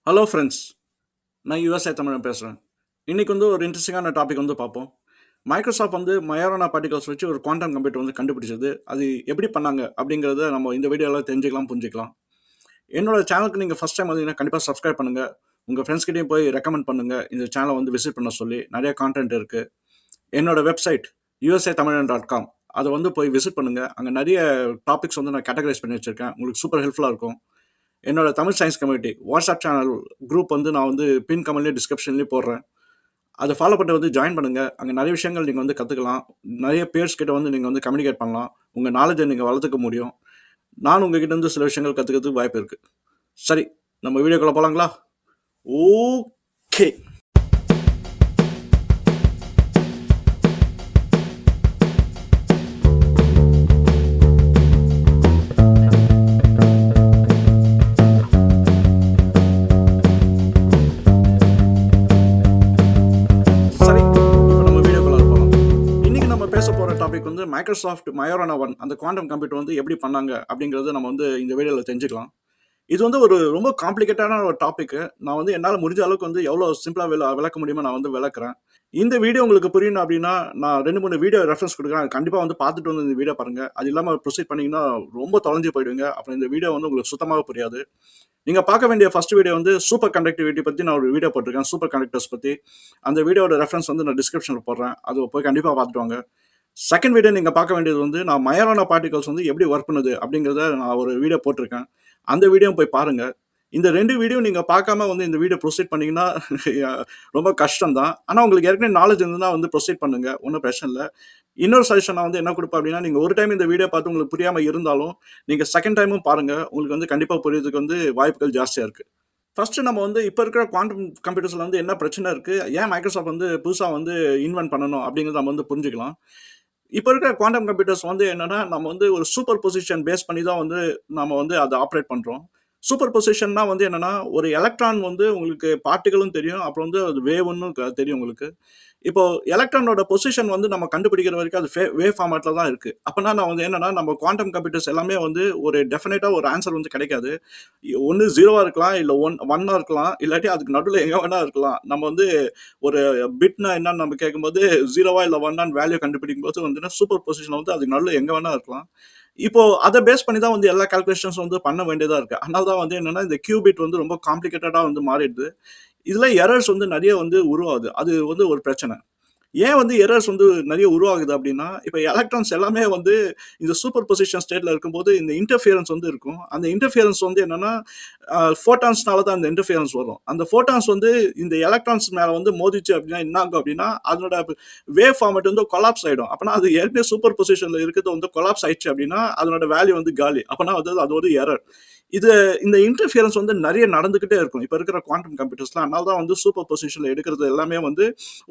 Hello friends, நான் USA தமிழன் பேசுகிறேன். இன்றைக்கி ஒரு இன்ட்ரெஸ்டிங்கான டாபிக் பார்ப்போம். மைக்ரோசாஃப்ட் மயோரானா பார்ட்டிகல்ஸ் வச்சு ஒரு குவாண்டம் கம்ப்யூட்டர் கண்டுபிடிச்சது. அது எப்படி பண்ணாங்க அப்படிங்கிறத நம்ம இந்த வீடியோவில் தெரிஞ்சுக்கலாம், புரிஞ்சுக்கலாம். என்னோட சேனலுக்கு நீங்கள் ஃபஸ்ட் டைம் வந்தீங்கன்னா கண்டிப்பாக சப்ஸ்கிரைப் பண்ணுங்கள். உங்கள் ஃப்ரெண்ட்ஸ்கிட்டையும் போய் ரெக்கமெண்ட் பண்ணுங்கள். இந்த சேனலை விசிட் பண்ண சொல்லி நிறைய கான்டென்ட் இருக்குது. என்னோட வெப்சைட் usatamizhan.com அதை போய் விசிட் பண்ணுங்கள். அங்கே நிறைய டாபிக்ஸ் நான் கேட்டகரைஸ் பண்ணி வச்சுருக்கேன். உங்களுக்கு சூப்பர் ஹெல்ப்ஃபுல்லாக இருக்கும். என்னோட Tamil science community WhatsApp channel group நான் பின் கமெண்ட்லேயும் டிஸ்கிரிப்ஷன்லேயும் போடுறேன். அதை ஃபாலோ பண்ணிட்டு ஜாயின் பண்ணுங்கள். அங்கே நிறைய விஷயங்கள் நீங்கள் கற்றுக்கலாம். நிறைய பேர்ஸ் கிட்ட நீங்கள் கம்யூனிகேட் பண்ணலாம். உங்கள் நாலேஜை நீங்கள் வளர்த்துக்க முடியும். நான் உங்ககிட்ட சில விஷயங்கள் கற்றுக்கிறதுக்கு வாய்ப்பு இருக்குது. சரி, நம்ம வீடியோக்குள்ளே போகலாங்களா? ஓகே. டாபிக் மைக்ரோசாஃப்ட் மயோரானா 1 அந்த குவாண்டம் கம்ப்யூட்டர் எப்படி பண்ணாங்க அப்படிங்கறது நம்ம இந்த வீடியோல தெரிஞ்சுக்கலாம். இது ஒரு ரொம்ப காம்ப்ளிகேட்டான ஒரு டாபிக். நான் என்னால் முடிஞ்ச அளவுக்கு எவ்வளவு சிம்பிளா விளக்க முடியுமோ நான் விளக்குறேன். இந்த வீடியோ உங்களுக்கு புரியணும் அப்படின்னா நான் 2-3 வீடியோ ரெஃபரன்ஸ் கொடுக்குறேன். கண்டிப்பா பார்த்துட்டு இந்த வீடியோ பாருங்க. அது இல்லாம ப்ரொசீட் பண்ணீங்கன்னா ரொம்ப தொலைஞ்சு போயிடுவீங்க. அப்புறம் இந்த வீடியோ உங்களுக்கு சுத்தமாக புரியாது. நீங்க பார்க்க வேண்டிய ஃபர்ஸ்ட் வீடியோ சூப்பர் கண்டக்டிவிட்டி பத்தி நான் ஒரு வீடியோ போட்டிருக்கேன். சூப்பர் கண்டக்டர்ஸ் பத்தி. அந்த வீடியோட ரெஃபரன்ஸ் நான் டிஸ்கிரிப்ஷன்ல போடுறேன். அது போய் கண்டிப்பா பார்த்துட்டு வாங்க. செகண்ட் வீடியோ நீங்க பார்க்க வேண்டியது நான் மயோரானா பார்ட்டிகல்ஸ் எப்படி ஒர்க் பண்ணுது அப்படிங்கறத நான் ஒரு வீடியோ போட்டிருக்கேன். அந்த வீடியோ போய் பாருங்க. இந்த 2 வீடியோ நீங்க பார்க்காம இந்த வீடியோ ப்ரொசீட் பண்ணீங்கன்னா ரொம்ப கஷ்டம் தான். ஆனா உங்களுக்கு ஏற்கனவே நாலேஜ் இருந்ததுன்னா ப்ரொசீட் பண்ணுங்க. ஒன்றும் பிரச்சனை இல்லை. இன்னொரு சஜஷன் நான் என்ன கொடுப்பேன் அப்படின்னா, நீங்க ஒரு டைம் இந்த வீடியோ பார்த்து உங்களுக்கு புரியாம இருந்தாலும் நீங்க செகண்ட் டைமும் பாருங்க. உங்களுக்கு கண்டிப்பா புரியறதுக்கு வாய்ப்புகள் ஜாஸ்தியா இருக்கு. ஃபர்ஸ்ட் நம்ம இப்போ இருக்கிற குவாண்டம் கம்ப்யூட்டர்ஸ்ல என்ன பிரச்சனை இருக்கு, ஏன் மைக்ரோசாஃப்ட் புதுசா இன்வென்ட் பண்ணணும் அப்படிங்கறத நம்ம புரிஞ்சுக்கலாம். இப்போ இருக்கிற குவாண்டம் கம்ப்யூட்டர்ஸ் என்னன்னா, நம்ம ஒரு சூப்பர் பொசிஷன் பேஸ் பண்ணி தான் நம்ம அதை ஆப்ரேட் பண்றோம். சூப்பர் பொசிஷன்னா என்னன்னா, ஒரு எலக்ட்ரான் உங்களுக்கு பார்ட்டிகளும் தெரியும், அப்புறம் அது வேவ்னு தெரியும் உங்களுக்கு. இப்போ எலக்ட்ரானோட பொசிஷன் நம்ம கண்டுபிடிக்கிற வரைக்கும் அது வேவ் ஃபார்மேட்ல தான் இருக்கு. அப்பனா நான் என்னன்னா, நம்ம குவாண்டம் கம்ப்யூட்டர்ஸ் எல்லாமே ஒரு டெஃபினட்டா ஒரு ஆன்சர் கிடைக்காது. ஒன்னு 0வா இருக்கலாம், இல்ல 1ஆ இருக்கலாம், இல்லாட்டி அதுக்கு நடுவுல எங்க வேணா இருக்கலாம். நம்ம ஒரு பிட்னா என்னன்னு நம்ம கேட்கும்போது 0வா இல்ல 1ஆன்னு வேல்யூ கண்டுபிடிக்கும் போது சூப்பர் பொசிஷன் அதுக்கு நடுவுல எங்க வேணா இருக்கலாம். இப்போ அதை பேஸ் பண்ணி தான் எல்லா கால்குலேஷன்ஸ் பண்ண வேண்டியதா இருக்கு. அதனால தான் என்னன்னா, இந்த கியூபிட் ரொம்ப காம்ப்ளிகேட்டடா மாறிடுது. இதுல எரர்ஸ் நிறைய உருவாகுது. அது ஒரு பிரச்சனை. ஏன் எரர்ஸ் நிறைய உருவாகுது அப்படின்னா, இப்போ எலக்ட்ரான்ஸ் எல்லாமே இந்த சூப்பர் பொசிஷன் ஸ்டேட்ல இருக்கும்போது இந்த இன்டர்ஃபியரன்ஸ் இருக்கும். அந்த இன்டர்ஃபியரன்ஸ் என்னன்னா, ஃபோட்டான்ஸ்னால தான் அந்த இன்டர்ஃபியரன்ஸ் வரும். அந்த ஃபோட்டான்ஸ் இந்த எலக்ட்ரான்ஸ் மேல மோதிச்சு அப்படின்னா என்ன ஆகும் அப்படின்னா, அதனோட வேவ் ஃபார்மேட் கொலாப்ஸ் ஆயிடும். அப்பனா அது ஏற்கனவே சூப்பர் பொசிஷன்ல இருக்கிறது கொலாப்ஸ் ஆயிடுச்சு அப்படின்னா அதனோட வேல்யூ காலி. அப்பனா அது ஒரு எரர். இது இந்த இன்டர்ஃபியரன்ஸ் நிறைய நடந்துகிட்டே இருக்கும் இப்போ இருக்கிற குவாண்டம் கம்ப்யூட்டர்ஸ்ல. அதனால தான் சூப்பர் பொசிஷன்ல எடுக்கிறது எல்லாமே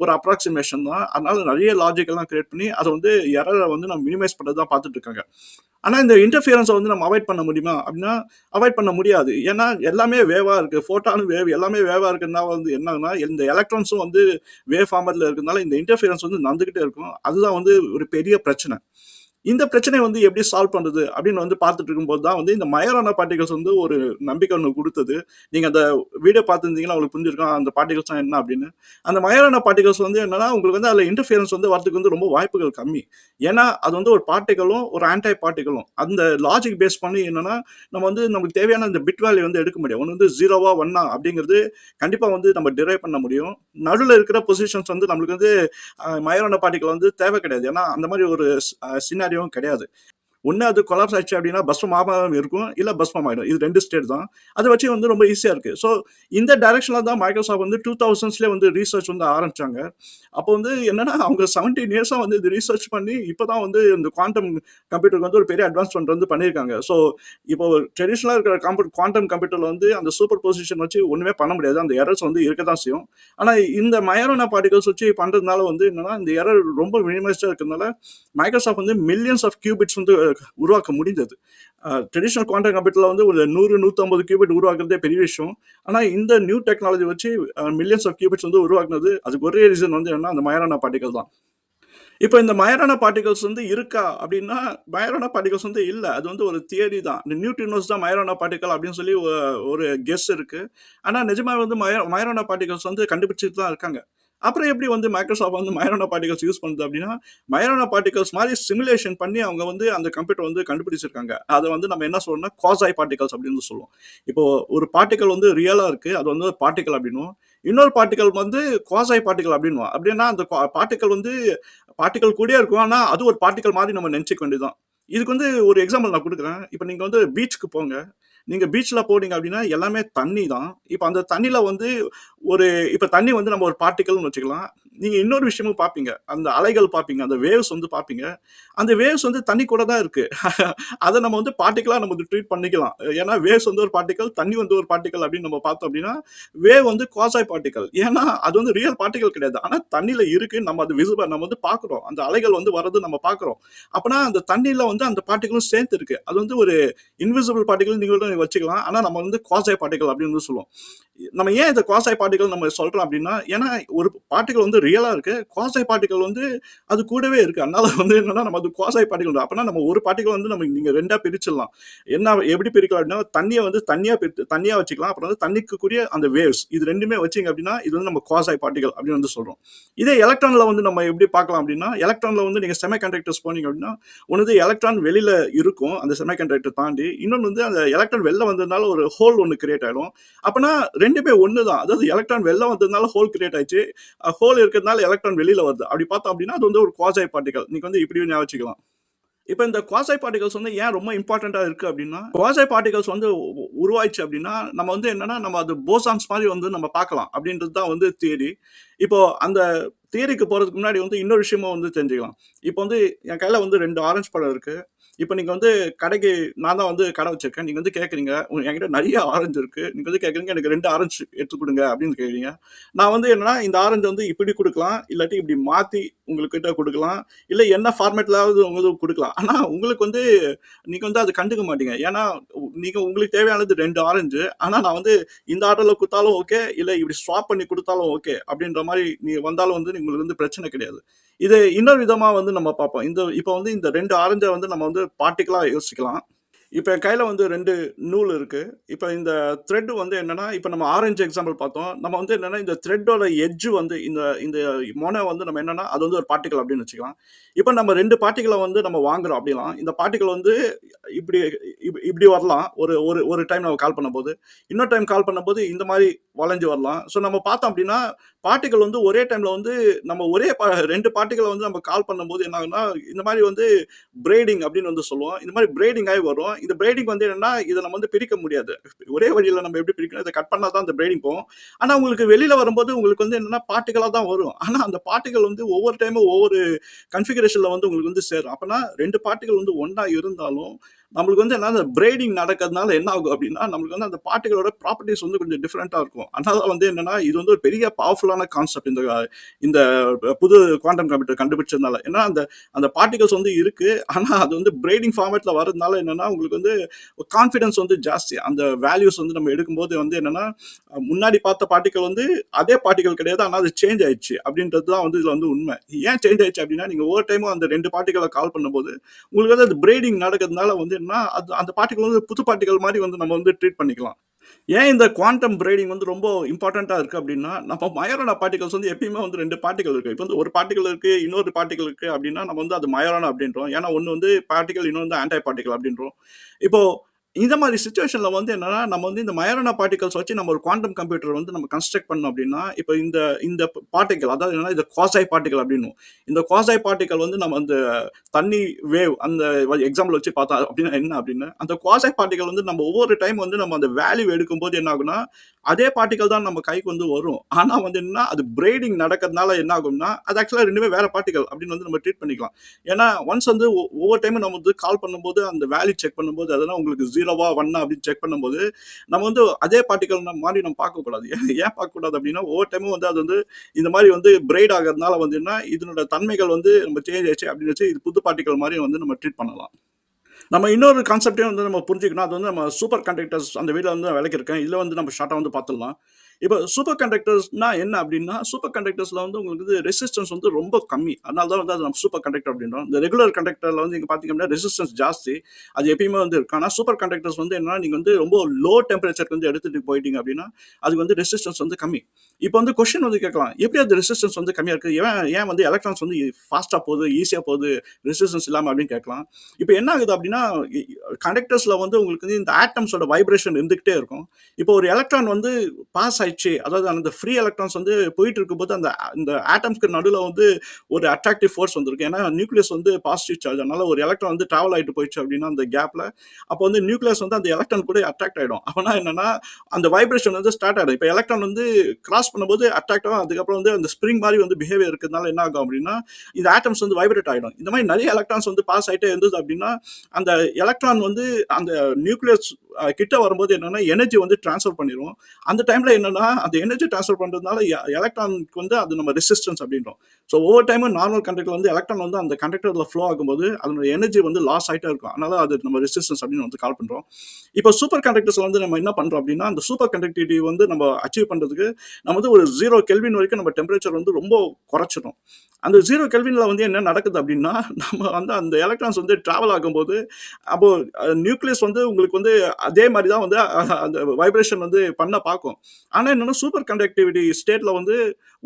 ஒரு அப்ராக்சிமேஷன் தான். அதனால நிறைய லாஜிக் எல்லாம் கிரியேட் பண்ணி அதை எரரை நம்ம மினிமைஸ் பண்ணது தான் பார்த்துட்டு இருக்காங்க. ஆனா இந்த இன்டர்ஃபியரன்ஸை நம்ம அவாய்ட் பண்ண முடியுமா அப்படின்னா, அவாய்ட் பண்ண முடியாது. ஏன்னா எல்லாமே வேவா இருக்கு. ஃபோட்டான் வேவ் எல்லாமே வேவா இருக்குன்னா என்னன்னா, இந்த எலக்ட்ரான்ஸும் வேவ் ஃபார்மட்ல இருக்கிறதுனால இந்த இன்டர்ஃபியரன்ஸ் நடந்துகிட்டே இருக்கும். அதுதான் ஒரு பெரிய பிரச்சனை. இந்த பிரச்சனையை எப்படி சால்வ் பண்றது அப்படின்னு பார்த்துட்டு இருக்கும்போது தான் இந்த மயோரானா பார்ட்டிகல்ஸ் ஒரு நம்பிக்கை ஒன்று கொடுத்தது. நீங்க அந்த வீடியோ பார்த்துருந்தீங்கன்னா உங்களுக்கு புரிஞ்சிருக்கும் அந்த பார்ட்டிகல்ஸ் என்ன அப்படின்னு. அந்த மயோரானா பார்ட்டிகல்ஸ் என்னன்னா, உங்களுக்கு அதில் இன்டர்ஃபியரன்ஸ் வரதுக்கு ரொம்ப வாய்ப்புகள் கம்மி. ஏன்னா அது ஒரு பார்ட்டிகளும் ஒரு ஆன்டை பார்ட்டிகளும் அந்த லாஜிக் பேஸ் பண்ணி என்னன்னா, நம்ம நமக்கு தேவையான இந்த பிட் வேல்யூ எடுக்க முடியும். ஒன்று 0வா 1ஆ அப்படிங்கிறது கண்டிப்பா நம்ம டிரைவ் பண்ண முடியும். நடுவில் இருக்கிற பொசிஷன்ஸ் நம்மளுக்கு மயோரானா பார்ட்டிகல் தேவை கிடையாது. ஏன்னா அந்த மாதிரி ஒரு சினாரியோவும் கிடையாது. ஒன்று அது கொலாப்ஸ் ஆச்சு அப்படின்னா பஸ்மமாக இருக்கும், இல்லை பஸ்மம் ஆகிடும். இது 2 ஸ்டேட் தான். அதை வச்சு ரொம்ப ஈஸியாக இருக்குது. ஸோ இந்த டைரக்ஷனில் தான் மைக்ரோசாஃப்ட் 2000ஸ்லேயே ரீசர்ச் ஆரம்பிச்சாங்க. அப்போ என்னன்னா, அவங்க 17 இயர்ஸாக இது ரீசர்ச் பண்ணி இப்போ தான் இந்த குவாண்டம் கம்ப்யூட்டருக்கு ஒரு பெரிய அட்வான்ஸ்மெண்ட் பண்ணியிருக்காங்க. ஸோ இப்போ ட்ரெடிஷ்னலாக இருக்கிற குவாண்டம் கம்ப்யூட்டரில் அந்த சூப்பர் பொசிஷன் வச்சு ஒன்றுமே பண்ண முடியாது. அந்த எரர்ஸ் இருக்க தான் செய்யும். ஆனால் இந்த மயோரானா பார்ட்டிகல்ஸ் வச்சு பண்ணுறதுனால என்னன்னா, இந்த எரர் ரொம்ப மினிமைஸ்டாக இருக்கிறதுனால மைக்ரோசாஃப்ட் மில்லியன்ஸ் ஆஃப் கியூபிட்ஸ் உருவாக்க முடிந்தது. ட்ரெடிஷனல் குவாண்டம் கம்ப்யூட்டர்ல ஒரு 100-150 கியூபிட் உருவாக்குறதே பெரிய விஷயம். ஆனா இந்த நியூ டெக்னாலஜி வச்சு மில்லியன்ஸ் ஆஃப் கியூபிட்ஸ் உருவாக்குனது அதுக்கு ஒரே ரீசன் என்னன்னா, அந்த மயோரானா பார்ட்டிகல் தான். இப்ப இந்த மயோரானா பார்ட்டிகிள்ஸ் வந்து இருக்கா அப்படின்னா, மயோரானா பார்ட்டிகிள்ஸ் வந்து இல்ல. அது வந்து ஒரு தியரி தான். இந்த நியூட்ரினோஸ் தான் மயோரானா பார்ட்டிகிள் அப்படின்னு சொல்லி ஒரு கெஸ் இருக்கு. ஆனா நிஜமாவே வந்து மயோரானா பார்ட்டிகிள்ஸ் வந்து கண்டுபிடிச்சுட்டு தான் இருக்காங்க. அப்புறம் எப்படி வந்து மைக்ரோசாஃப்ட் வந்து மயோரானா பார்ட்டிகிள்ஸ் யூஸ் பண்ணுது அப்படின்னா, மயோரானா பார்ட்டிகிள்ஸ் மாரி சிமுலேஷன் பண்ணி அவங்க வந்து அந்த கம்ப்யூட்டர் வந்து கண்டுபிடிச்சிருக்காங்க. அத வந்து நம்ம என்ன சொல்றோம்னா, குவாஸி பார்ட்டிகிள்ஸ் அப்படின்னு சொல்லுவோம். இப்போ ஒரு பார்ட்டிகிள் வந்து ரியலா இருக்கு. அது வந்து பார்ட்டிகிள் அப்படின்னுவோம். இன்னொரு பார்ட்டிகிள் வந்து குவாஸி பார்ட்டிகிள் அப்படின்னுவோம். அப்படின்னா அந்த பார்ட்டிகிள் வந்து பார்ட்டிகிள் கூடயே இருக்கும். ஆனா, அது ஒரு பார்ட்டிகிள் மாரி நம்ம நெனச்சுக்க வேண்டியது தான். இதுக்கு வந்து ஒரு எக்ஸாம்பிள் நான் குடுக்குறேன். இப்ப நீங்க வந்து பீச்சுக்கு போங்க. நீங்க பீச்ல போனீங்க அப்டின்னா, எல்லாமே தண்ணி தான். இப்ப அந்த தண்ணீல வந்து ஒரு இப்ப தண்ணி வந்து நம்ம ஒரு பார்ட்டிகிள்னு வச்சுக்கலாம். நீங்க இன்னொரு விஷயமும் பார்ப்பீங்க. அந்த அலைகள் பார்ப்பீங்க. அந்த வேவ்ஸ் வந்து பார்ப்பீங்க. அந்த வேவ்ஸ் வந்து தண்ணி கூட தான் இருக்கு. அத நம்ம வந்து பார்ட்டிகிளா நம்ம வந்து ட்ரீட் பண்ணிக்கலாம். ஏன்னா வேவ்ஸ் வந்து ஒரு பார்ட்டிகிள், தண்ணி வந்து ஒரு பார்ட்டிகிள் அப்டின்னு நம்ம பார்த்தோம் அப்டின்னா, வேவ் வந்து குவாஸி பார்ட்டிகிள். ஏன்னா அது வந்து ரியல் பார்ட்டிகிள் கிடையாது. ஆனா தண்ணீல இருக்கு. நம்ம அது நம்ம வந்து பார்க்குறோம். அந்த அலைகள் வந்து வர்றது நம்ம பார்க்குறோம். அப்பனா அந்த தண்ணீல வந்து அந்த பார்ட்டிகிளும் சேர்ந்து இருக்கு. அது வந்து ஒரு இன்விசிபிள் பார்ட்டிகிள் நீங்க கூட வச்சுக்கலாம். ஆனா நம்ம வந்து குவாஸி பார்ட்டிகிள் அப்படின்னு வந்து சொல்லுவோம். நம்ம ஏன் இந்த குவாஸி பார்ட்டிகிள் நம்ம சொல்றோம் அப்படின்னா, ஏன்னா ஒரு பார்ட்டிகிள் வந்து ரியலா இருக்கு. குவாஸி பார்ட்டிகிள் வந்து அது கூடவே இருக்கு. அதனால வந்து என்னன்னா நம்ம அது குவாஸி பார்ட்டிகிள் தான். அப்பனா நம்ம ஒரு பார்ட்டிகிள் வந்து நீங்க 2ஆ பிரிச்சிடலாம். என்ன எப்படி பிரிக்கலாம் அப்படின்னா, தண்ணிய வந்து தண்ணியா வச்சுக்கலாம். அப்புறம் வந்து தண்ணிக்குரிய அந்த வேவ்ஸ் இது 2மே வச்சீங்க அப்படின்னா, இது வந்து நம்ம குவாஸி பார்ட்டிகிள் அப்படின்னு வந்து சொல்றோம். இதே எலக்ட்ரான்ல வந்து நம்ம எப்படி பார்க்கலாம் அப்படின்னா, எலக்ட்ரான்ல வந்து நீங்க செமிகண்டக்டர்ஸ் போனீங்க அப்படின்னா, ஒண்ணு வந்து எலக்ட்ரான் வெளியில இருக்கும். அந்த செமிகண்டக்டர் தாண்டி. இன்னொன்னு வந்து அந்த எலக்ட்ரான் வெளில வந்ததுனால ஒரு ஹோல் ஒண்ணு கிரியேட் ஆயிடும். அப்பனா 2மே ஒண்ணு தான். அதாவது எலக்ட்ரான் வெளில வந்ததுனால ஹோல் கிரியேட் ஆயிடுச்சு. ஹோல் இருக்கிறதுனால எலக்ட்ரான் வெளியில வருது. அப்படி பார்த்தோம் அப்படின்னா, அது வந்து ஒரு குவாஸி பார்ட்டிகிள். நீங்க வந்து இப்படியும் ஞாபகம் வச்சுக்கலாம். இப்ப இந்த குவாஸி பார்ட்டிகல்ஸ் வந்து ஏன் ரொம்ப இம்பார்ட்டன்ட்டா இருக்கு அப்டின்னா, குவாஸி பார்ட்டிகல்ஸ் வந்து உருவாயிச்சு அப்டின்னா, நம்ம வந்து என்னன்னா, நம்ம அது போசான்ஸ் மாரி வந்து நம்ம பார்க்கலாம். அப்டின்றது தான் வந்து தியரி. இப்போ அந்த தியரிக்கு போறதுக்கு முன்னாடி வந்து இன்னொரு விஷயமும் வந்து தெரிஞ்சுக்கலாம். இப்போ வந்து என் கையில வந்து 2 ஆரஞ்சு பழம் இருக்கு. இப்ப நீங்க வந்து கடைக்கு நான் தான் வந்து கடை வச்சிருக்கேன். நீங்க வந்து கேட்கிறீங்க, என்கிட்ட நெறைய ஆரஞ்சு இருக்கு. நீங்க வந்து கேட்கிறீங்க, எனக்கு 2 ஆரஞ்சு எடுத்து குடுங்க அப்டின்னு கேட்கிறீங்க. நான் வந்து என்னன்னா, இந்த ஆரஞ்ச வந்து இப்படி குடுக்கலாம். இல்லாட்டி இப்படி மாத்தி உங்ககிட்ட குடுக்கலாம். இல்ல என்ன ஃபார்மேட்லயாவது உங்களுக்கு குடுக்கலாம். ஆனா உங்களுக்கு வந்து நீங்க வந்து அத கண்டுக்க மாட்டீங்க. ஏன்னா, நீங்க உங்களுக்கு தேவையானது 2 ஆரஞ்சு. ஆனா நான் வந்து இந்த ஆர்டர்ல குடுத்தாலும் ஓகே, இல்ல இப்படி ஸ்வாப் பண்ணி குடுத்தாலும் ஓகே. அப்படின்ற மாரி நீங்க வந்தாலும் வந்து உங்களுக்கு வந்து பிரச்சனை கிடையாது. இது இன்னொரு விதமா வந்து நம்ம பார்ப்போம். இப்ப வந்து இந்த 2 ஆரஞ்ச வந்து நம்ம வந்து பார்ட்டிகிளா யோசிக்கலாம். இப்ப என் கையில வந்து 2 நூல் இருக்கு. இப்ப இந்த த்ரெட் வந்து என்னன்னா, இப்ப நம்ம ஆரஞ்சு எக்ஸாம்பிள் பார்த்தோம். நம்ம வந்து என்னன்னா, இந்த த்ரெட்டோட எட்ஜ் வந்து இந்த இந்த மொனை வந்து நம்ம என்னன்னா, அது வந்து ஒரு பார்ட்டிகிள் அப்படின்னு வச்சுக்கலாம். இப்ப நம்ம 2 பார்ட்டிகிள வந்து நம்ம வாங்குறோம் அப்படிலாம். இந்த பார்ட்டிகிள் வந்து இப்படி இப்படி வரலாம். ஒரு ஒரு ஒரு டைம் நம்ம கால் பண்ணும்போது. இன்னொரு டைம் கால் பண்ணும்போது இந்த மாரி வளைஞ்சு வரலாம். ஸோ நம்ம பார்த்தோம் அப்படின்னா, பார்ட்டிகிள் வந்து ஒரே டைம்ல வந்து நம்ம ஒரே 2 பார்ட்டிகிள வந்து நம்ம கால் பண்ணும்போது என்ன ஆகும்னா, இந்த மாரி வந்து பிரேடிங் அப்படின்னு வந்து சொல்லுவோம். இந்த மாரி பிரேடிங் ஆயி வரும். இந்த பிரேடிங் வந்து என்னன்னா, இத நம்ம வந்து பிரிக்க முடியாது. ஒரே வழியில நம்ம எப்படி பிரிக்கணும், இத கட் பண்ணா தான் அந்த பிரேடிங் போகும். ஆனா உங்களுக்கு வெளியில வரும்போது உங்களுக்கு வந்து என்னன்னா, பார்ட்டிகளா தான் வரும். ஆனா அந்த பார்ட்டிகள் வந்து ஒவ்வொரு டைமும் ஒவ்வொரு கான்ஃபிகரேஷன்ல வந்து உங்களுக்கு வந்து சேரும். அப்பன்னா 2 பார்ட்டிகள் வந்து ஒண்ணா இருந்தாலும், நம்மளுக்கு வந்து என்ன அந்த பிரேடிங் நடக்கிறதுனால என்ன ஆகும் அப்படின்னா, நம்மளுக்கு வந்து அந்த பார்ட்டிகளோட ப்ராப்பர்ட்டீஸ் வந்து கொஞ்சம் டிஃபரெண்ட்டா இருக்கும். அதனால வந்து என்னன்னா, இது வந்து ஒரு பெரிய பவர்ஃபுல்லான கான்செப்ட் இந்த இந்த புது குவாண்டம் கம்ப்யூட்டர் கண்டுபிடிச்சதுனால. ஏன்னா அந்த அந்த பார்ட்டிகல்ஸ் வந்து இருக்கு. ஆனா அது வந்து பிரேடிங் ஃபார்மேட்ல வரதுனால என்னன்னா, உங்களுக்கு வந்து கான்ஃபிடன்ஸ் வந்து ஜாஸ்தி. அந்த வேல்யூஸ் வந்து நம்ம எடுக்கும்போது வந்து என்னன்னா, முன்னாடி பார்த்த பார்ட்டிகல் வந்து அதே பார்ட்டிகல் கிடையாது. ஆனா அது சேஞ்ச் ஆயிடுச்சு. அப்படின்றது தான் வந்து இதுல வந்து உண்மை. ஏன் சேஞ்ச் ஆயிடுச்சு அப்படின்னா, நீங்க ஒவ்வொரு டைமும் அந்த 2 பார்ட்டிகள கால் பண்ணும்போது, உங்களுக்கு வந்து அது பிரேடிங் நடக்கிறதுனால வந்து என்னன்னா, அது அந்த பார்ட்டிகல் வந்து புது பார்ட்டிகல் மாரி வந்து நம்ம வந்து ட்ரீட் பண்ணிக்கலாம். ஏன் இந்த குவாண்டம் பிரேடிங் வந்து ரொம்ப இம்பார்ட்டன்ட்டா இருக்கு அப்டின்னா, நம்ம மயோரானா பார்ட்டிகல்ஸ் வந்து எப்பயுமே வந்து 2 பார்ட்டிகள் இருக்கு. இப்ப வந்து ஒரு பார்ட்டிகள் இருக்கு, இன்னொரு பார்ட்டிகள் இருக்கு அப்டின்னா, நம்ம வந்து அது மயோரானா அப்டின்றோம். ஏன்னா ஒண்ணு வந்து பார்ட்டிகள், இன்னொன்னு வந்து ஆன்டி பார்ட்டிகள் அப்டின்றோம். இப்போ இந்த மாரி சிச்சுவேஷன்ல வந்து என்னன்னா, நம்ம வந்து இந்த மயோரானா பார்ட்டிகல்ஸ் வச்சு நம்ம ஒரு குவாண்டம் கம்ப்யூட்டர் வந்து நம்ம கன்ஸ்ட்ரக்ட் பண்ணோம் அப்டின்னா, இப்ப இந்த இந்த பார்ட்டிகள் அதாவது என்னன்னா, இது குவாஸி பார்ட்டிகள் அப்டின்னுவோம். இந்த குவாஸி பார்ட்டிகள் வந்து நம்ம அந்த தண்ணி வேவ் அந்த எக்ஸாம்பிள் வச்சு பார்த்தா அப்டின்னா என்ன அப்டின்னா, அந்த குவாஸி பார்ட்டிகள் வந்து நம்ம ஒவ்வொரு டைம் வந்து நம்ம அந்த வேல்யூ எடுக்கும்போது என்ன ஆகும்னா, அதே பார்ட்டிகள் தான் நம்ம கைக்கு வந்து வரும். ஆனா வந்து என்னன்னா, அது பிரேடிங் நடக்கிறதுனால என்ன ஆகும்னா, அது ஆக்சுவலா 2மே வேற பார்ட்டிகள் அப்டின்னு வந்து நம்ம ட்ரீட் பண்ணிக்கலாம். ஏன்னா, ஒன்ஸ் வந்து ஒவ்வொரு டைமும் நம்ம வந்து கால் பண்ணும்போது, அந்த வேல்யூ செக் பண்ணும்போது, அதெல்லாம் உங்களுக்கு 0வா 1ஆ அப்படின்னு செக் பண்ணும்போது, நம்ம வந்து அதே பார்ட்டிகல் மாரி நம்ம பார்க்கக்கூடாது. ஏன் பார்க்கக்கூடாது அப்படின்னா, ஒவ்வொரு டைமும் வந்து அது வந்து இந்த மாரி வந்து பிரைட் ஆகறதுனால வந்து என்ன, இதனோட தன்மைகள் வந்து நம்ம சேஞ்ச் ஆயிடுச்சு அப்படின்னு வச்சு, இது புது பார்ட்டிகல் மாரி வந்து நம்ம ட்ரீட் பண்ணலாம். நம்ம இன்னொரு கான்செப்ட்டையும் வந்து நம்ம புரிஞ்சுக்கணும். அது வந்து நம்ம சூப்பர் கண்டக்டர்ஸ் அந்த வீடியோல வந்து விளக்கியிருக்கேன். இதுல வந்து நம்ம ஷார்ட்டா வந்து பார்த்துடலாம். இப்போ சூப்பர் கண்டக்டர்ஸ்னா என்ன அப்படின்னா, சூப்பர் கண்டக்டர்ஸ்ல வந்து உங்களுக்கு வந்து ரெசிஸ்டன்ஸ் வந்து ரொம்ப கம்மி. அதனால தான் வந்து அது நம்ம சூப்பர் கண்டக்டர் அப்படின்றோம். இந்த ரெகுலர் கண்டக்டர்ல வந்து நீங்க பார்த்தீங்க அப்படின்னா ரெசிஸ்டன்ஸ் ஜாஸ்தி. அது எப்பயுமே வந்து இருக்கும். ஆனா சூப்பர் கண்டக்டர்ஸ் வந்து என்னன்னா, நீங்க வந்து ரொம்ப லோ டெம்பரேச்சருக்கு வந்து எடுத்துட்டு போயிட்டீங்க அப்படின்னா, அதுக்கு வந்து ரெசிஸ்டன்ஸ் வந்து கம்மி. இப்போ வந்து கொஸ்டின் வந்து கேட்கலாம். எப்படி அது ரெசிஸ்டன்ஸ் வந்து கம்மியா இருக்கு? ஏன் ஏன் வந்து எலக்ட்ரான்ஸ் வந்து ஃபாஸ்ட்டா போகுது, ஈஸியா போகுது, ரெசிஸ்டன்ஸ் இல்லாம அப்படின்னு கேட்கலாம். இப்போ என்ன ஆகுது அப்படின்னா, கண்டக்டர்ஸ்ல வந்து உங்களுக்கு வந்து இந்த ஆட்டம்ஸோட வைப்ரேஷன் இருந்துகிட்டே இருக்கும். இப்போ ஒரு எலக்ட்ரான் வந்து பாஸ் ஆயிடுச்சு, அதாவது அந்த ஃப்ரீ எலக்ட்ரான்ஸ் வந்து போயிட்டு இருக்கும்போது அந்த இந்த ஆட்டம்ஸ்க்கு நடுவில் வந்து ஒரு அட்ராக்டிவ் ஃபோர்ஸ் வந்திருக்கு. ஏன்னா நியூக்ளியஸ் வந்து பாசிட்டிவ் சார்ஜ், அதனால ஒரு எலக்ட்ரான் வந்து டிராவல் ஆகிட்டு போயிடுச்சு அப்படின்னா அந்த கேப்ல, அப்போ வந்து நியூக்ளியஸ் வந்து அந்த எலக்ட்ரான் கூட அட்ராக்ட் ஆகிடும். அப்போனா என்னன்னா அந்த வைப்ரேஷன் வந்து ஸ்டார்ட் ஆகிடும். இப்போ எலக்ட்ரான் வந்து கிராஸ் பண்ணும்போது அட்ராக்ட் ஆகும், அதுக்கப்புறம் வந்து அந்த ஸ்ப்ரிங் மாதிரி வந்து பிஹேவியர் இருக்கிறதுனால என்ன ஆகும் அப்படின்னா இந்த ஆட்டம்ஸ் வந்து வைப்ரேட் ஆகிடும். இந்த மாதிரி நிறைய எலக்ட்ரான்ஸ் வந்து பாஸ் ஆகிட்டே இருந்தது அப்படின்னா அந்த எலக்ட்ரான் வந்து அந்த நியூக்ளியஸ் கிட்ட வரும்போது என்னன்னா எனர்ஜி வந்து டிரான்ஸ்ஃபர் பண்ணிடும். அந்த டைம்ல என்னன்னா அந்த எனர்ஜி டிரான்ஸ்ஃபர் பண்றதுனால எலக்ட்ரானுக்கு வந்து அது நம்ம ரெசிஸ்டன்ஸ் அப்படின்றோம். ஸோ ஒவ்வொரு டைமும் நார்மல் கண்டக்டர் வந்து எலக்ட்ரான் வந்து அந்த கண்டக்டர்ல ஃப்ளோ ஆகும்போது அதோட எனர்ஜி வந்து லாஸ் ஆகிட்டே இருக்கும். அதனால அது நம்ம ரெசிஸ்டன்ஸ் அப்படின்னு வந்து கால் பண்றோம். இப்போ சூப்பர் கண்டக்டர்ஸ் வந்து நம்ம என்ன பண்றோம் அப்படின்னா அந்த சூப்பர் கண்டக்டிவிட்டி வந்து நம்ம அச்சீவ் பண்றதுக்கு நம்ம வந்து ஒரு 0 கெல்வின் வரைக்கும் நம்ம டெம்பரேச்சர் வந்து ரொம்ப குறைச்சிடும். அந்த 0 கெல்வின்ல வந்து என்ன நடக்குது அப்படின்னா நம்ம வந்து அந்த எலக்ட்ரான்ஸ் வந்து டிராவல் ஆகும்போது அப்போ நியூக்ளியஸ் வந்து உங்களுக்கு வந்து அதே மாதிரி தான் வந்து அந்த வைப்ரேஷன் வந்து பண்ண பார்க்கும். ஆனால் என்னன்னா சூப்பர் கண்டக்டிவிட்டி ஸ்டேட்ல வந்து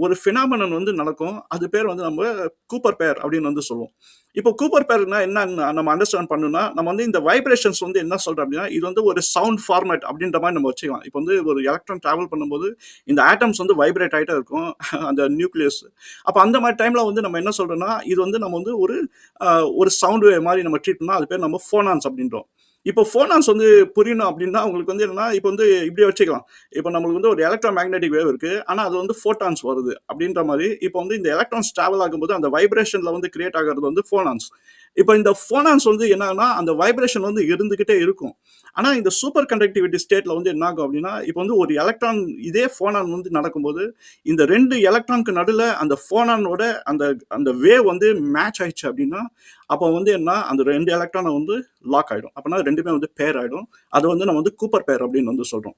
ஒரு ஃபினாமினன் வந்து நடக்கும். அது பேர் வந்து நம்ம கூப்பர் பேர் அப்படின்னு வந்து சொல்லுவோம். இப்போ கூப்பர் பேர்னா என்ன நம்ம அண்டர்ஸ்டாண்ட் பண்ணணும்னா நம்ம வந்து இந்த வைப்ரேஷன்ஸ் வந்து என்ன சொல்றோம் அப்படின்னா இது வந்து ஒரு சவுண்ட் ஃபார்மேட் அப்படின்ற மாதிரி நம்ம வச்சுக்கலாம். இப்போ வந்து ஒரு எலக்ட்ரான் டிராவல் பண்ணும்போது இந்த ஆட்டம்ஸ் வந்து வைப்ரேட் ஆகிட்டே இருக்கும் அந்த நியூக்ளியஸ். அப்போ அந்த மாதிரி டைம்ல வந்து நம்ம என்ன சொல்றோம்னா இது வந்து நம்ம வந்து ஒரு சவுண்ட் வேவ் மாதிரி நம்ம ட்ரீட் பண்ணா அது பேர் நம்ம ஃபோனான்ஸ் அப்படின்றோம். இப்போ ஃபோனான்ஸ் வந்து புரியணும் அப்படின்னா உங்களுக்கு வந்து என்னன்னா இப்போ வந்து இப்படி வச்சுக்கலாம். இப்போ நம்மளுக்கு வந்து ஒரு எலக்ட்ரோ மேக்னெட்டிக் வேவ் இருக்கு. ஆனால் அது வந்து ஃபோட்டான்ஸ் வருது அப்படின்ற மாதிரி இப்போ வந்து இந்த எலக்ட்ரான்ஸ் டிராவல் ஆகும்போது அந்த வைப்ரேஷன்ல வந்து கிரியேட் ஆகிறது வந்து ஃபோனான்ஸ். இப்போ இந்த ஃபோனான்ஸ் வந்து என்னன்னா அந்த வைப்ரேஷன் வந்து இருந்துகிட்டே இருக்கும். ஆனால் இந்த சூப்பர் கண்டக்டிவிட்டி ஸ்டேட்ல வந்து என்ன ஆகும் அப்படின்னா இப்போ வந்து ஒரு எலக்ட்ரான் இதே ஃபோனான் வந்து நடக்கும்போது இந்த ரெண்டு எலக்ட்ரானுக்கு நடுவில் அந்த ஃபோனானோட அந்த அந்த வேவ் வந்து மேட்ச் ஆயிடுச்சு அப்படின்னா அப்போ வந்து என்ன அந்த ரெண்டு எலக்ட்ரானை வந்து லாக் ஆகிடும். அப்படின்னா ரெண்டுமே வந்து பேர் ஆகிடும். அதை வந்து நம்ம வந்து கூப்பர் பேர் அப்படின்னு வந்து சொல்கிறோம்.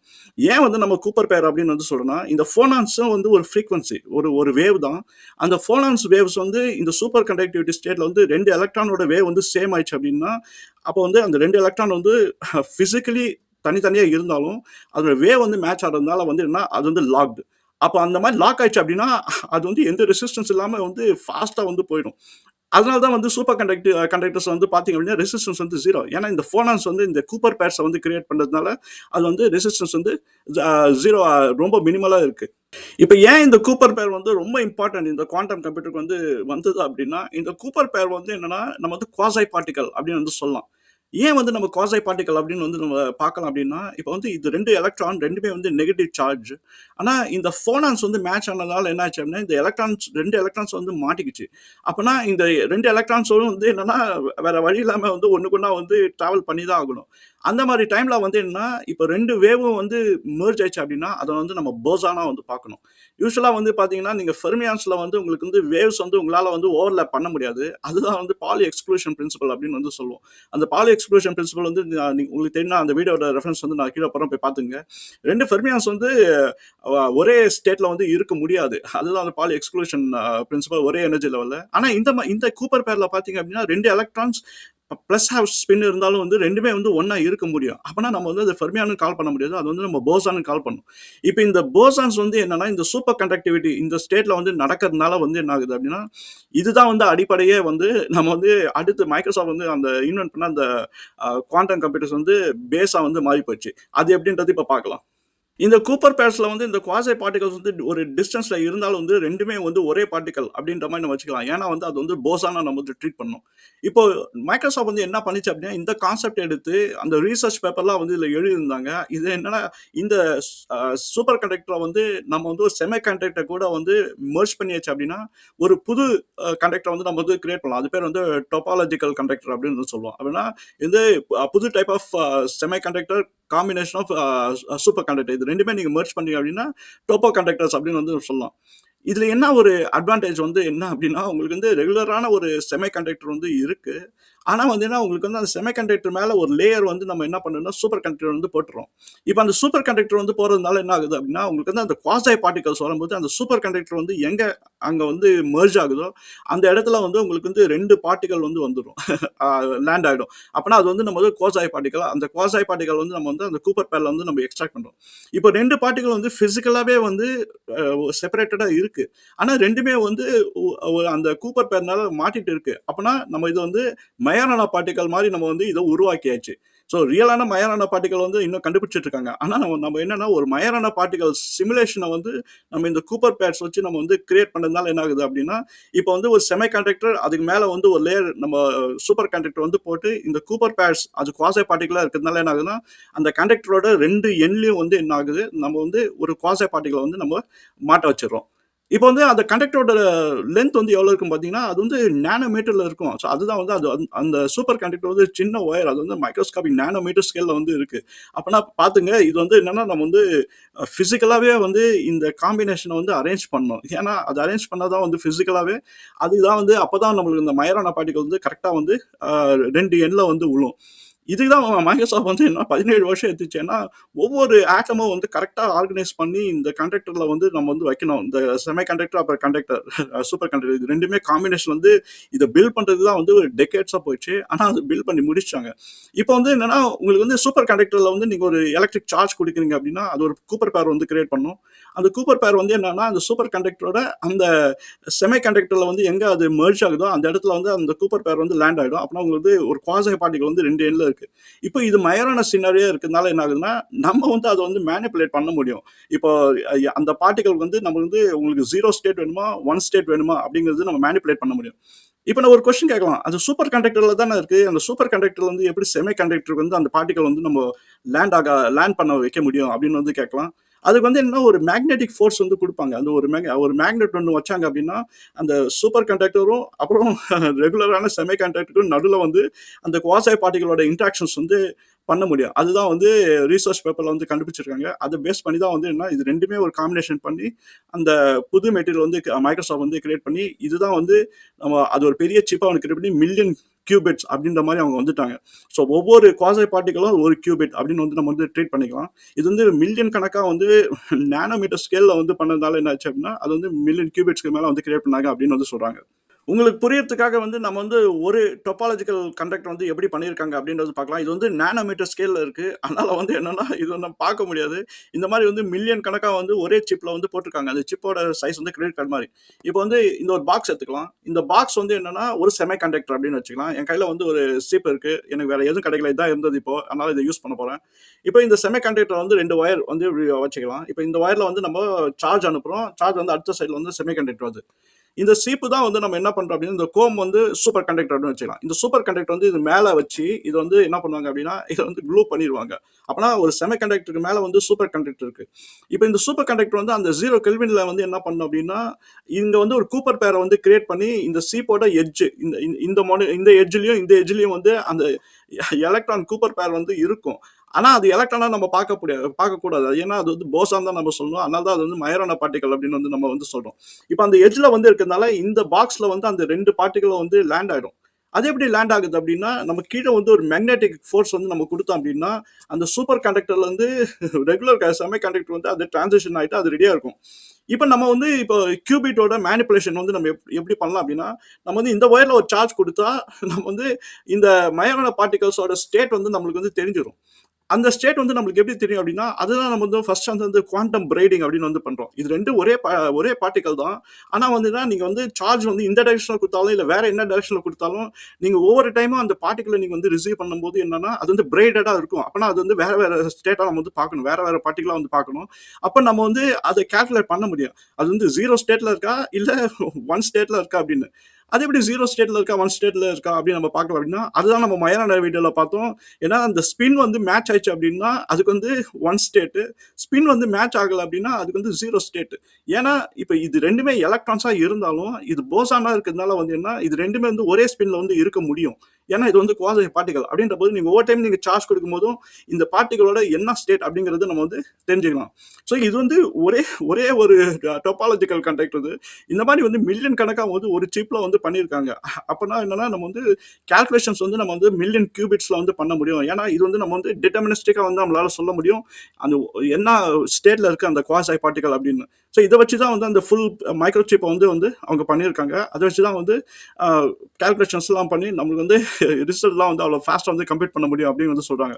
ஏன் வந்து நம்ம கூப்பர் பேர் அப்படின்னு வந்து சொல்கிறோம்னா இந்த ஃபோனான்ஸும் வந்து ஒரு ஃப்ரீக்வன்சி ஒரு வேவ் தான். அந்த ஃபோனான்ஸ் வேவ்ஸ் வந்து இந்த சூப்பர் கண்டக்டிவிட்டி ஸ்டேட்ல வந்து ரெண்டு எலக்ட்ரானோட வேவ் வந்து சேம் ஆயிடுச்சு அப்படின்னா அப்போ வந்து அந்த ரெண்டு எலக்ட்ரான் வந்து ஃபிசிக்கலி தனித்தனியாக இருந்தாலும் அதோட வேவ் வந்து மேட்ச் ஆகிறதுனால வந்து என்ன அது வந்து லாக்டு. அப்போ அந்த மாதிரி லாக் ஆயிடுச்சு அப்படின்னா அது வந்து எந்த ரெசிஸ்டன்ஸ் இல்லாமல் வந்து ஃபாஸ்ட்டாக வந்து போயிடும். அதனால தான் வந்து சூப்பர் கண்டக்டர்ஸ் வந்து பார்த்தீங்க அப்படின்னா ரெசிஸ்டன்ஸ் வந்து 0. ஏன்னா இந்த ஃபோனான்ஸ் வந்து இந்த கூப்பர் பேர்ஸை வந்து கிரியேட் பண்ணுறதுனால அது வந்து ரெசிஸ்டன்ஸ் வந்து 0 ரொம்ப மினிமலாக இருக்குது. இப்போ ஏன் இந்த கூப்பர் பேர் வந்து ரொம்ப இம்பார்ட்டன்ட் இந்த குவாண்டம் கம்ப்யூட்டருக்கு வந்து வந்தது அப்படின்னா இந்த கூப்பர் பேர் வந்து என்னன்னா நம்ம வந்து குவாசை பார்ட்டிகல் அப்படின்னு வந்து சொல்லலாம். ஏன் வந்து நம்ம குவாசை பார்ட்டிகல் அப்படின்னு வந்து நம்ம பார்க்கலாம் அப்படின்னா இப்போ வந்து இது ரெண்டு எலக்ட்ரான் ரெண்டுமே வந்து நெகட்டிவ் சார்ஜ். ஆனால் இந்த ஃபோனான்ஸ் வந்து மேட்ச் ஆனதால என்ன ஆச்சு அப்படின்னா இந்த ரெண்டு எலக்ட்ரான்ஸ் வந்து மாட்டிக்கிச்சு. அப்போனா இந்த ரெண்டு எலக்ட்ரான்ஸோடும் வந்து என்னன்னா வேற வழி இல்லாமல் வந்து ஒன்றுக்குன்னா வந்து ட்ராவல் பண்ணி தான் ஆகணும். அந்த மாதிரி டைம்ல வந்து என்னன்னா இப்போ ரெண்டு வேவும் வந்து மெர்ஜ் ஆயிடுச்சு அப்படின்னா அதை வந்து நம்ம போசானா வந்து பார்க்கணும். யூஸ்வலாக வந்து பார்த்தீங்கன்னா நீங்கள் ஃபெர்மியான்ஸில் வந்து உங்களுக்கு வந்து வேவ்ஸ் வந்து உங்களால் வந்து ஓவர்லேப் பண்ண முடியாது. அதுதான் வந்து பாலி எக்ஸ்க்ளூஷன் பிரின்சிபல் அப்படின்னு வந்து சொல்லுவோம். அந்த பாலி எக்ஸ்க்ளூஷன் பிரின்சிபல் வந்து உங்களுக்கு தெரியும். அந்த வீடியோட ரெஃபரன்ஸ் வந்து நான் கீழே போகிறேன், போய் பார்த்துங்க. ரெண்டு ஃபெர்மியான்ஸ் வந்து ஒரே ஸ்டேட்ல வந்து இருக்க முடியாது. அதுதான் அந்த பாலி எக்ஸ்க்ளூஷன் பிரின்சிபல் ஒரே எனர்ஜி லெவலில். ஆனால் இந்த கூப்பர் பேரில் பார்த்தீங்க அப்படின்னா ரெண்டு எலக்ட்ரான்ஸ் ப்ளஸ் ஹாஃப் ஸ்பின் இருந்தாலும் வந்து ரெண்டுமே வந்து ஒன்றா இருக்க முடியும். அப்போனா நம்ம வந்து அது ஃபெர்மியானு கால் பண்ண முடியாது, அது வந்து நம்ம போசானு கால் பண்ணணும். இப்போ இந்த போசான்ஸ் வந்து என்னன்னா இந்த சூப்பர் கண்டக்டிவிட்டி இந்த ஸ்டேட்ல வந்து நடக்கிறதுனால வந்து என்ன ஆகுது அப்படின்னா இதுதான் வந்து அடிப்படையே வந்து நம்ம வந்து அடுத்து மைக்ரோசாஃப்ட் வந்து அந்த இன்வென்ட் பண்ண அந்த குவாண்டம் கம்ப்யூட்டர்ஸ் வந்து பேஸாக வந்து மாறி போச்சு. அது எப்படின்றது இப்போ பார்க்கலாம். இந்த கூப்பர் பேர்ஸ்ல வந்து இந்த குவாசை பார்ட்டிகல்ஸ் வந்து ஒரு டிஸ்டன்ஸ்ல இருந்தாலும் வந்து ரெண்டுமே வந்து ஒரே பார்ட்டிகல் அப்படின்ற மாதிரி நம்ம வச்சுக்கலாம். ஏன்னா வந்து அது வந்து போசானா நம்ம வந்து ட்ரீட் பண்ணணும். இப்போ மைக்ரோசாஃப்ட் வந்து என்ன பண்ணிச்சு அப்படின்னா இந்த கான்செப்ட் எடுத்து அந்த ரீசர்ச் பேப்பர்லாம் வந்து இதில் எழுதியிருந்தாங்க. இது என்னன்னா இந்த சூப்பர் கண்டக்டரை வந்து நம்ம வந்து ஒரு செமி கண்டக்டர் கூட வந்து மெர்ஜ் பண்ணியாச்சு அப்படின்னா ஒரு புது கண்டக்டர் வந்து நம்ம வந்து கிரியேட் பண்ணலாம். அது பேர் வந்து டோபாலஜிக்கல் கண்டக்டர் அப்படின்னு சொல்லுவோம். அப்படின்னா இது புது type of semiconductor combination of superconductor. இது ரெண்டுமே நீங்கள் மெர்ஜ் பண்ணீங்க அப்படின்னா டோப்போ கண்டக்டர்ஸ் அப்படின்னு வந்து சொல்லலாம். இதில் என்ன ஒரு அட்வான்டேஜ் வந்து என்ன அப்படின்னா உங்களுக்கு வந்து ரெகுலரான ஒரு செமி கண்டக்டர் வந்து இருக்குது. ஆனா வந்து என்ன உங்களுக்கு வந்து அந்த செமிகண்டக்டர் மேல ஒரு லேயர் வந்து நம்ம என்ன பண்ணணும்னா சூப்பர் கண்டக்டர் வந்து போட்டுறோம். இப்போ அந்த சூப்பர் கண்டக்டர் வந்து போறதுனால என்ன ஆகுது அப்படின்னா உங்களுக்கு வந்து அந்த குவாசை பார்ட்டிகல்ஸ் வரும்போது அந்த சூப்பர் கண்டக்டர் வந்து எங்க அங்க வந்து மெர்ஜ் ஆகுதோ அந்த இடத்துல வந்து உங்களுக்கு வந்து ரெண்டு பார்ட்டிகல் வந்து வந்துடும், லேண்ட் ஆகிடும். அப்பனா அது வந்து நம்ம வந்து குவாசாய் பார்ட்டிகல், அந்த குவாசாய் பார்ட்டிகல் வந்து நம்ம வந்து அந்த கூப்பர் பேர்ல வந்து நம்ம எக்ஸ்ட்ராக்ட் பண்றோம். இப்போ ரெண்டு பார்ட்டிகல் வந்து பிசிக்கலாவே வந்து செப்பரேட்டடா இருக்கு. ஆனா ரெண்டுமே வந்து அந்த கூப்பர் பேர்னால மாட்டிட்டு இருக்கு. அப்பனா நம்ம இது வந்து மயானானா பார்ட்டிகல் மாதிரி நம்ம வந்து இதை உருவாக்கியாச்சு. ஸோ ரியலான மயானானா பார்ட்டிகல் வந்து இன்னும் கண்டுபிடிச்சிட்டு இருக்காங்க. ஆனா நம்ம நம்ம என்னன்னா ஒரு மயானானா பார்ட்டிகல் சிமுலேஷனை வந்து நம்ம இந்த கூப்பர் பேட்ஸ் வச்சு நம்ம வந்து கிரியேட் பண்ணதுனால என்ன ஆகுது அப்படின்னா இப்போ வந்து ஒரு செமி கண்டக்டர் அதுக்கு மேல வந்து ஒரு லேயர் நம்ம சூப்பர் கண்டக்டர் வந்து போட்டு இந்த கூப்பர் பேட்ஸ் அது குவாசை பார்ட்டிகலா இருக்கிறதுனால என்ன ஆகுதுன்னா அந்த கண்டக்டரோட ரெண்டு எண்ட்லயும் வந்து என்ன ஆகுது நம்ம வந்து ஒரு குவாசை பார்ட்டிகலை வந்து நம்ம மாட்ட வச்சிடறோம். இப்போ வந்து அந்த கண்டக்டரோட லென்த் வந்து எவ்வளோ இருக்கும் பார்த்தீங்கன்னா அது வந்து நேனோ மீட்டரில் இருக்கும். ஸோ அதுதான் வந்து அது அந்த சூப்பர் கண்டக்டர் வந்து சின்ன ஒயர், அது வந்து மைக்ரோஸ்கோபிக் நேனோ மீட்டர் ஸ்கேலில் வந்து இருக்குது. அப்போனா பார்த்துங்க இது வந்து என்னென்னா நம்ம வந்து ஃபிசிக்கலாகவே வந்து இந்த காம்பினேஷனை வந்து அரேஞ்ச் பண்ணணும். ஏன்னா அது அரேஞ்ச் பண்ணால் தான் வந்து ஃபிசிக்கலாகவே அதுதான் வந்து அப்போ தான் நம்மளுக்கு இந்த மயரான பார்ட்டிகல் வந்து கரெக்டாக வந்து ரெண்டு எண்ணில் வந்து விழும். இதுதான் மைக்ரோசாஃப்ட் வந்து என்ன 17 வருஷம் எடுத்துச்சு. ஏன்னா ஒவ்வொரு ஆட்டமும் வந்து கரெக்டாக ஆர்கனைஸ் பண்ணி இந்த கண்டக்டரில் வந்து நம்ம வந்து வைக்கணும். இந்த செமி கண்டக்டர் அப்புறம் கண்டக்டர் சூப்பர் கண்டக்டர் இது ரெண்டுமே காம்பினேஷன் வந்து இதை பில்ட் பண்ணுறது தான் வந்து ஒரு டெக்கேட்ஸாக போயிடுச்சு. ஆனால் அது பில்ட் பண்ணி முடிச்சாங்க. இப்போ வந்து என்னன்னா உங்களுக்கு வந்து சூப்பர் கண்டக்டரில் வந்து நீங்கள் ஒரு எலக்ட்ரிக் சார்ஜ் கொடுக்குறீங்க அப்படின்னா அது ஒரு கூப்பர் பேர் வந்து கிரியேட் பண்ணும். அந்த கூப்பர் பேர் வந்து என்னன்னா அந்த சூப்பர் கண்டக்டரோட அந்த செமி கண்டக்டரில் வந்து எங்கே அது மெர்ஜ் ஆகுதோ அந்த இடத்துல வந்து அந்த கூப்பர் பேர் வந்து லேண்ட் ஆகிடும். அப்படின்னா உங்களுக்கு வந்து ஒரு குவாசை பார்ட்டிகல் வந்து ரெண்டு எண்ணில் இருக்கு. இப்போ இது மயரான சினாரியா இருக்கிறதுனால என்ன ஆகுதுன்னா நம்ம வந்து அதை வந்து மேனிபுலேட் பண்ண முடியும். இப்போ அந்த பார்ட்டிகல் வந்து நம்ம வந்து உங்களுக்கு 0 ஸ்டேட் வேணுமா 1 ஸ்டேட் வேணுமா அப்படிங்கிறது நம்ம மேனிபுலேட் பண்ண முடியும். இப்போ நான் ஒரு கொஸ்டின் கேட்கலாம், அது சூப்பர் கண்டக்டர்ல தானே இருக்கு, அந்த சூப்பர் கண்டக்டர் வந்து எப்படி செமி கண்டக்டருக்கு வந்து அந்த பார்ட்டிகல் வந்து நம்ம லேண்ட் பண்ண வைக்க முடியும் அப்படின்னு வந்து கேட்கலாம். அதுக்கு வந்து என்ன ஒரு மேக்னெட்டிக் ஃபோர்ஸ் வந்து கொடுப்பாங்க. அந்த ஒரு மேக்னெட் ஒன்று வச்சாங்க அப்படின்னா அந்த சூப்பர் கண்டக்டரும் அப்புறம் ரெகுலரான செமி கண்டக்டரும் நடுவில் வந்து அந்த குவாசை பார்ட்டிகளோட இன்ட்ராக்ஷன்ஸ் வந்து பண்ண முடியும். அதுதான் வந்து ரீசர்ச் பேப்பரில் வந்து கண்டுபிடிச்சிருக்காங்க. அதை பேஸ் பண்ணி தான் வந்து என்ன இது ரெண்டுமே ஒரு காம்பினேஷன் பண்ணி அந்த புது மெட்டீரியல் வந்து மைக்ரோசாஃப்ட் வந்து கிரியேட் பண்ணி இதுதான் வந்து நம்ம அது ஒரு பெரிய சிப்பாக வந்து கிரியேட் பண்ணி மில்லியன் கியூபிட்ஸ் அப்படின்ற மாதிரி அவங்க வந்துட்டாங்க. ஸோ ஒவ்வொரு குவாசை பார்ட்டிகளும் ஒரு கியூபிட் அப்படின்னு வந்து நம்ம வந்து ட்ரீட் பண்ணிக்கலாம். இது வந்து மில்லியன் கணக்காக வந்து நேனோமீட்டர் ஸ்கேலில் வந்து பண்ணதுனால என்ன ஆச்சு அப்படின்னா அது வந்து மில்லியன் கியூபிட்ஸ்க்கு மேலே வந்து கிரியேட் பண்ணாங்க அப்படின்னு வந்து சொல்கிறாங்க. உங்களுக்கு புரியறதுக்காக வந்து நம்ம வந்து ஒரு டொபாலஜிக்கல் கண்டக்டர் வந்து எப்படி பண்ணியிருக்காங்க அப்படின்றது பார்க்கலாம். இது வந்து நேனோமீட்டர் ஸ்கேலில் இருக்குது. அதனால் வந்து என்னென்னா இது நம்ம பார்க்க முடியாது. இந்த மாதிரி வந்து மில்லியன் கணக்காக வந்து ஒரே சிப்பில் வந்து போட்டிருக்காங்க. அந்த சிப்போட சைஸ் வந்து கிரெடிட் கார்டு மாதிரி. இப்போ வந்து இந்த ஒரு பாக்ஸ் எடுத்துக்கலாம். இந்த பாக்ஸ் வந்து என்னென்னா ஒரு செமி கண்டக்டர் அப்படின்னு வச்சுக்கலாம். என் கையில் வந்து ஒரு சிப் இருக்குது. எனக்கு வேறு எதுவும் கிடைக்கல, இதான் இருந்தது இப்போ, அதனால் இதை யூஸ் பண்ண போகிறேன். இப்போ இந்த செமி கண்டக்டர் வந்து ரெண்டு ஒயர் வந்து வச்சுக்கலாம். இப்போ இந்த ஒயரில் வந்து நம்ம சார்ஜ் அனுப்புகிறோம். சார்ஜ் வந்து அடுத்த சைடில் வந்து செமி கண்டக்டர் வருது. இந்த சீப்பு தான் வந்து நம்ம என்ன பண்றோம் அப்படின்னா இந்த கோம் வந்து சூப்பர் கண்டக்டர் அப்படின்னு வச்சுக்கலாம். இந்த சூப்பர் கண்டக்டர் வந்து இது மேலே வச்சு இது வந்து என்ன பண்ணுவாங்க அப்படின்னா இதை வந்து க்ளூ பண்ணிடுவாங்க. அப்பனா ஒரு செமி கண்டக்டருக்கு மேலே வந்து சூப்பர் கண்டக்டர் இருக்கு. இப்போ இந்த சூப்பர் கண்டக்டர் வந்து அந்த 0 கெல்வின்ல வந்து என்ன பண்ணும் அப்படின்னா இங்க வந்து ஒரு கூப்பர் பேரை வந்து கிரியேட் பண்ணி இந்த சீப்போட எட்ஜ் இந்த எட்ஜ்லயும் வந்து அந்த எலக்ட்ரான் கூப்பர் பேர் வந்து இருக்கும். ஆனா அது எலக்ட்ரானா நம்ம பார்க்கக்கூடாது. ஏன்னா அது வந்து போசான் தான் நம்ம சொல்லணும். அதனால தான் அது வந்து மயரான பார்ட்டிகல் அப்படின்னு வந்து நம்ம வந்து சொல்றோம். இப்போ அந்த எட்ஜ்ல வந்து இருக்கிறதுனால இந்த பாக்ஸ்ல வந்து அந்த ரெண்டு பார்ட்டிகளும் வந்து லேண்ட் ஆயிடும். அது எப்படி லேண்ட் ஆகுது அப்படின்னா நம்ம கீழே வந்து ஒரு மேக்னெட்டிக் ஃபோர்ஸ் வந்து நம்ம கொடுத்தோம் அப்படின்னா அந்த சூப்பர் கண்டக்டர்ல இருந்து ரெகுலர் செமி கண்டக்டர் வந்து அது டிரான்சிஷன் ஆகிட்டு அது ரெடியா இருக்கும். இப்போ நம்ம வந்து இப்போ கியூபிட்டோட மேனிப்புலேஷன் வந்து நம்ம எப்படி பண்ணலாம் அப்படின்னா நம்ம வந்து இந்த ஒயர்ல ஒரு சார்ஜ் கொடுத்தா நம்ம வந்து இந்த மயரான பார்ட்டிகல்ஸோட ஸ்டேட் வந்து நம்மளுக்கு வந்து தெரிஞ்சிடும். அந்த ஸ்டேட் வந்து நம்மளுக்கு எப்படி தெரியும் அப்படின்னா அதுதான் நம்ம வந்து ஃபர்ஸ்ட் வந்து குவாண்டம் பிரைடிங் அப்படின்னு வந்து பண்றோம். இது ரெண்டும் ஒரே பார்ட்டிகல் தான். ஆனா வந்து நீங்க வந்து சார்ஜ் வந்து இந்த டைரக்ஷன்ல கொடுத்தாலும் இல்ல வேற என்ன டைரக்ஷன்ல கொடுத்தாலும் நீங்க ஒவ்வொரு டைமும் அந்த பார்ட்டிகலை நீங்க வந்து ரிசீவ் பண்ணும்போது என்னன்னா அது வந்து பிரைடடா இருக்கும். அப்பனா அது வந்து வேற ஸ்டேட்டா நம்ம வந்து பார்க்கணும், வேற பார்ட்டிகலா வந்து பார்க்கணும். அப்ப நம்ம வந்து அதை கால்குலேட் பண்ண முடியும். அது வந்து 0 ஸ்டேட்ல இருக்கா இல்ல 1 ஸ்டேட்ல இருக்கா அப்படின்னு. அது எப்படி 0 ஸ்டேட்ல இருக்கா 1 ஸ்டேட்ல இருக்கா அப்படின்னு நம்ம பார்க்கலாம் அப்படின்னா அதுதான் நம்ம மயரான வீடியோல பார்த்தோம். ஏன்னா அந்த ஸ்பின் வந்து மேட்ச் ஆயிடுச்சு அப்படின்னா அதுக்கு வந்து 1 ஸ்டேட்டு, ஸ்பின் வந்து மேட்ச் ஆகல அப்படின்னா அதுக்கு வந்து 0 ஸ்டேட்டு. ஏன்னா இப்போ இது ரெண்டுமே எலக்ட்ரான்ஸா இருந்தாலும் இது போசானா இருக்கிறதுனால வந்து என்ன இது ரெண்டுமே வந்து ஒரே ஸ்பின்ல வந்து இருக்க முடியும். ஏன்னா இது வந்து குவாசி பார்ட்டிகல் அப்படின்ற போது நீங்கள் ஒவ்வொரு டைம் நீங்கள் சார்ஜ் கொடுக்கும்போதும் இந்த பார்ட்டிகளோட என்ன ஸ்டேட் அப்படிங்கிறது நம்ம வந்து தெரிஞ்சுக்கலாம். ஸோ இது வந்து ஒரே ஒரே ஒரு டோபாலஜிக்கல் கண்டக்ட் இது. இந்த மாதிரி வந்து மில்லியன் கணக்காக வந்து ஒரு சிப்பில் வந்து பண்ணியிருக்காங்க. அப்படின்னா என்னன்னா நம்ம வந்து கால்குலேஷன்ஸ் வந்து நம்ம வந்து மில்லியன் கியூபிட்ஸில் வந்து பண்ண முடியும். ஏன்னா இது வந்து நம்ம வந்து டிட்டர்மினிஸ்டிக்காக வந்து நம்மளால சொல்ல முடியும் அந்த என்ன ஸ்டேட்டில் இருக்குது அந்த குவாசி பார்ட்டிகல் அப்படின்னு. ஸோ இதை வச்சு தான் வந்து அந்த ஃபுல் மைக்ரோ சிப்பை வந்து வந்து அவங்க பண்ணியிருக்காங்க. அதை வச்சு தான் வந்து கால்குலேஷன்ஸ்லாம் பண்ணி நம்மளுக்கு வந்து ரிசல்ட்லாம் வந்து அவ்வளோ ஃபாஸ்ட்டாக வந்து கம்ப்ளீட் பண்ண முடியும் அப்படின்னு வந்து சொல்கிறாங்க.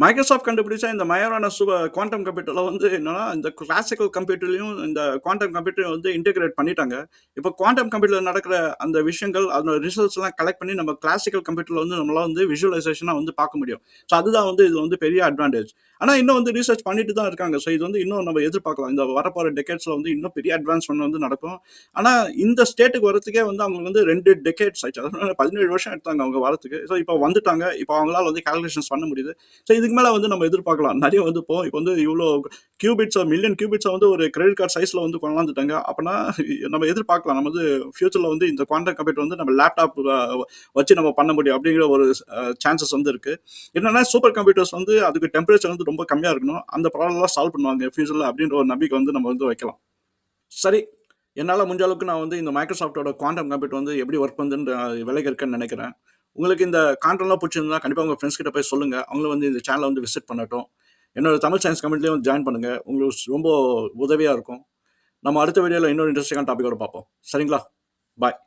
மைக்ரோசாஃப்ட் கண்டுபிடிச்சா இந்த மயோரான குவாண்டம் கம்ப்யூட்டரில் வந்து என்னன்னா இந்த கிளாசிக்கல் கம்ப்யூட்டர்லையும் இந்த குவாண்டம் கம்ப்யூட்டரையும் வந்து இன்டெகிரேட் பண்ணிட்டாங்க. இப்போ குவாண்டம் கம்ப்யூட்டரில் நடக்கிற அந்த விஷயங்கள் அதோட ரிசல்ட்ஸ்லாம் கலெக்ட் பண்ணி நம்ம கிளாசிக்கல் கம்ப்யூட்டரில் வந்து நம்மளால் வந்து விஷுவலைசேஷனாக வந்து பார்க்க முடியும். ஸோ அதுதான் வந்து இதில் வந்து பெரிய அட்வான்டேஜ். ஆனால் இன்னும் வந்து ரீசர்ச் பண்ணிட்டு தான் இருக்காங்க. ஸோ இது வந்து இன்னும் நம்ம எதிர்பார்க்கலாம். இந்த வரப்போகிற டெக்கேட்ஸில் வந்து இன்னும் பெரிய அட்வான்ஸ்மெண்ட் வந்து நடக்கும். ஆனால் இந்த ஸ்டேட்டுக்கு வரத்துக்கே வந்து அவங்களுக்கு வந்து 2 டெக்கேட்ஸ் ஆயிடுச்சு. அதாவது 17 வருஷம் எடுத்தாங்க அவங்க வரத்துக்கு. ஸோ இப்போ வந்துட்டாங்க. இப்போ அவங்களால வந்து கால்குலேஷன்ஸ் பண்ண முடியுது. ஸோ இதுக்கு மேலே வந்து நம்ம எதிர்பார்க்கலாம். நிறைய வந்து இப்போ வந்து இவ்வளோ கியூபிட்ஸ் மில்லியன் கியூபிட்ஸை வந்து ஒரு கிரெடிட் கார்டு சைஸில் வந்து கொண்டாந்துட்டாங்க. அப்படின்னா நம்ம எதிர்பார்க்கலாம். நம்ம வந்து ஃபியூச்சரில் வந்து இந்த குவாண்டம் கம்ப்யூட்டர் வந்து நம்ம லேப்டாப் வச்சு நம்ம பண்ண முடியும் அப்படிங்கிற ஒரு சான்சஸ் வந்து இருக்குது. என்னன்னா சூப்பர் கம்ப்யூட்டர்ஸ் வந்து அதுக்கு டெம்பரேச்சர் வந்து ரொம்ப கம்மியாக இருக்கணும். அந்த ப்ராப்ளம்லாம் சால்வ் பண்ணுவாங்க ஃபியூச்சரில் அப்படின்ற ஒரு நம்பிக்கை வந்து நம்ம வந்து வைக்கலாம். சரி, என்னால் முடிஞ்ச அளவுக்கு நான் வந்து இந்த மைக்ரோசாஃப்ட்டோட குவாண்டம் கம்ப்யூட்டர் வந்து எப்படி ஒர்க் பண்ணுதுன்ற விலைக்கு இருக்குன்னு நினைக்கிறேன். உங்களுக்கு இந்த கான்டென்ட்லாம் பிடிச்சிருந்தா கண்டிப்பாக உங்கள் ஃப்ரெண்ட்ஸ் கிட்ட போய் சொல்லுங்கள். அவங்களும் வந்து இந்த சேனலை வந்து விசிட் பண்ணட்டும். என்னோட தமிழ் சயின்ஸ் கம்யூனிட்டிலையும் வந்து ஜாயின் பண்ணுங்கள். உங்களுக்கு ரொம்ப உதவியாக இருக்கும். நம்ம அடுத்த வீடியோவில் இன்னொரு இன்ட்ரெஸ்டிங்கான டாப்பிக்கோட பார்ப்போம். சரிங்களா? பாய்.